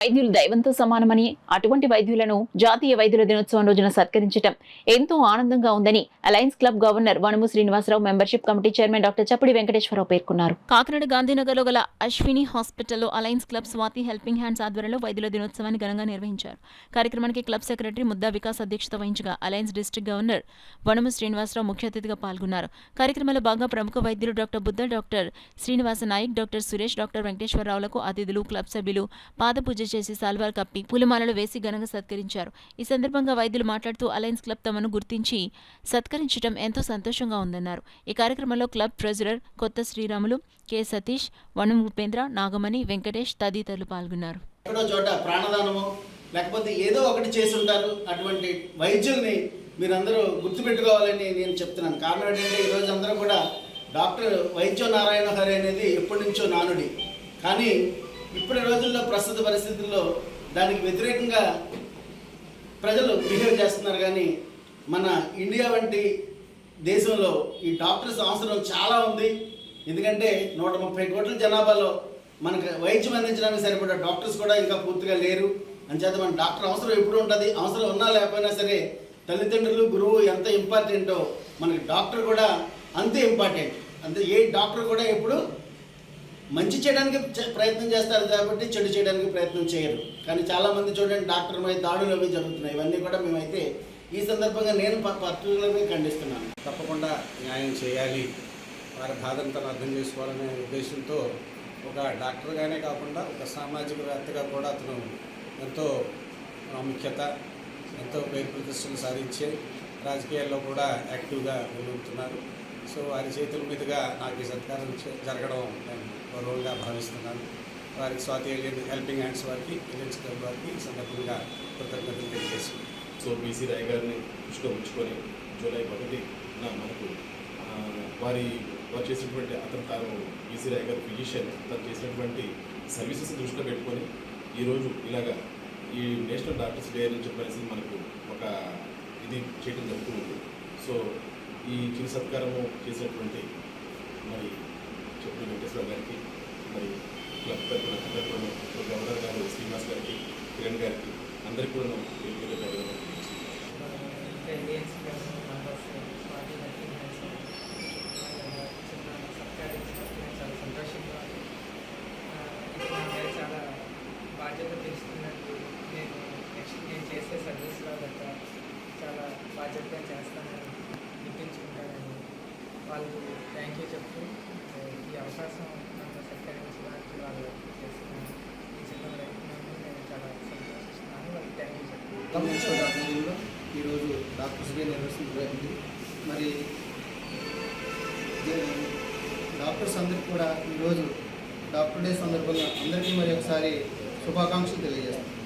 వైద్యులు దైవంతో సమానమని, అటువంటి వైద్యులను జాతీయ వైద్యుల దినోత్సవం రోజున సత్కరించడం ఎంతో ఆనందంగా ఉందని alliance club governor Vanamu Srinivasarao membership committee chairman doctor Chappudi Venkateswararao పేర్కొన్నారు. కాకినాడ గాంధీనగర్లో గల అశ్విని హాస్పిటల్లో alliance club Swathi helping hands ఆధ్వర్యంలో వైద్యుల దినోత్సవాన్ని ఘనంగా నిర్వహించారు. కార్యక్రమానికి క్లబ్ సెక్రటరీ ముద్దా వికాస్ అధ్యక్షత వహించగా alliance district governor Vanamu Srinivasarao ముఖ్య అతిథిగా పాల్గొన్నారు. కార్యక్రమంలో భాగంగా ప్రముఖ వైద్యులు doctor Buddha, doctor Srinivasa Naik, doctor Suresh, doctor వెంకటేశ్వరరావులకు అతిథులు, క్లబ్ సభ్యులు పాదపూజ చేసి సాల్వార్ కప్పి పూలమాలలు వేసి ఘనంగా సత్కరించారు. ఈ సందర్భంగా వైద్యులు మాట్లాడుతూ అలయన్స్ క్లబ్ తమను గుర్తించి సత్కరించడం ఎంతో సంతోషంగా ఉందన్నారు. ఈ కార్యక్రమంలో క్లబ్ ట్రెజరర్ కొత్త శ్రీరాములు, కె సతీష్, వనం ఉపేంద్ర, నాగమణి, వెంకటేష్ తదితరులు పాల్గొన్నారు. లేకపోతే ఏదో ఒకటి చేసి ఉంటారు. అటువంటి వైద్యుల్ని మీరందరూ గుర్తుపెట్టుకోవాలని నేను చెప్తున్నాను. కారణం ఏంటంటే ఈరోజు అందరూ కూడా డాక్టర్ వైద్య నారాయణ హరి అనేది ఎప్పటి నుంచో నానుడి. కానీ ఇప్పటి రోజుల్లో ప్రస్తుత పరిస్థితుల్లో దానికి వ్యతిరేకంగా ప్రజలు బిహేవ్ చేస్తున్నారు. కానీ మన ఇండియా వంటి దేశంలో ఈ డాక్టర్స్ అవసరం చాలా ఉంది. ఎందుకంటే 130 కోట్ల జనాభాలో మనకు వైద్యం అందించడానికి సరిపడా డాక్టర్స్ కూడా ఇంకా పూర్తిగా లేరు. అంచేత మన డాక్టర్ అవసరం ఎప్పుడు ఉంటుంది. అవసరం ఉన్నా లేకపోయినా సరే తల్లిదండ్రులు, గురువు ఎంత ఇంపార్టెంటో మనకి డాక్టర్ కూడా అంతే ఇంపార్టెంట్. అంతే ఏ డాక్టర్ కూడా ఎప్పుడు మంచి చేయడానికి ప్రయత్నం చేస్తారు కాబట్టి చెడు చేయడానికి ప్రయత్నం చేయరు. కానీ చాలామంది చూడండి డాక్టర్ మీద దాడులు అవి జరుగుతున్నాయి. ఇవన్నీ కూడా మేమైతే ఈ సందర్భంగా నేను పర్టికులర్గా ఖండిస్తున్నాను. తప్పకుండా న్యాయం చేయాలి, వారి బాధంతా అర్థం చేసుకోవాలనే ఉద్దేశంతో ఒక డాక్టర్గానే కాకుండా ఒక సామాజికవేత్తగా కూడా అతను ఎంతో ప్రాముఖ్యత, ఎంతో పేరు ప్రతిష్టలు సాధించే రాజకీయాల్లో కూడా యాక్టివ్గా వెలుగుతున్నారు. సో వారి చేతుల మీదుగా నాకు ఈ సత్కారం జరగడం నేను గౌరవంగా భావిస్తున్నాను. వారికి స్వాతి హెల్పింగ్ హ్యాండ్స్ వారికి, అలయన్స్ క్లబ్ వారికి ఈ సందర్భంగా కృతజ్ఞతలు తెలియజేస్తున్నాను. సో బీసీ రాయ్ గారిని దృష్టిలో ఉంచుకొని జూలై 1న మనకు వారు చేసినటువంటి తాను బీసీ రాయ్ గారు ఫిజిషియన్, తను చేసినటువంటి సర్వీసెస్ దృష్టిలో పెట్టుకొని ఈరోజు ఇలాగా ఈ నేషనల్ డాక్టర్స్ డే అని చెప్పేసి మనకు ఒక ఇది చేయడం జరుగుతూ ఉంది. సో ఈ చిరు సత్కారము చేసినటువంటి మరి చప్పుడి వెంకటేశ్వర గారికి, మరి క్లబ్ తరఫున గవర్నర్ గారు శ్రీనివాస్ గారికి, కిరణ్ గారికి అందరికీ కూడా చాలా బాధ్యత తెలుస్తున్నట్టు నేను చేసే సర్వీస్లో గట్రా చాలా బాధ్యతగా చేస్తానని గుర్తించుకుంటానని వాళ్ళు థ్యాంక్ యూ చెప్తూ ఈ అవకాశం నన్ను సత్కరించడానికి వాళ్ళు చేస్తున్నాను. ఈ చిన్న ప్రయత్నాన్ని నేను చాలా సంతోషిస్తున్నాను. వాళ్ళకి థ్యాంక్ యూ చెప్తాను. ఈరోజు డాక్టర్స్ డే నిర్వహించబడింది. మరి డాక్టర్స్ అందరికీ కూడా ఈరోజు డాక్టర్ డే సందర్భంగా అందరికీ మరి ఒకసారి శుభాకాంక్షలు తెలియజేస్తాను.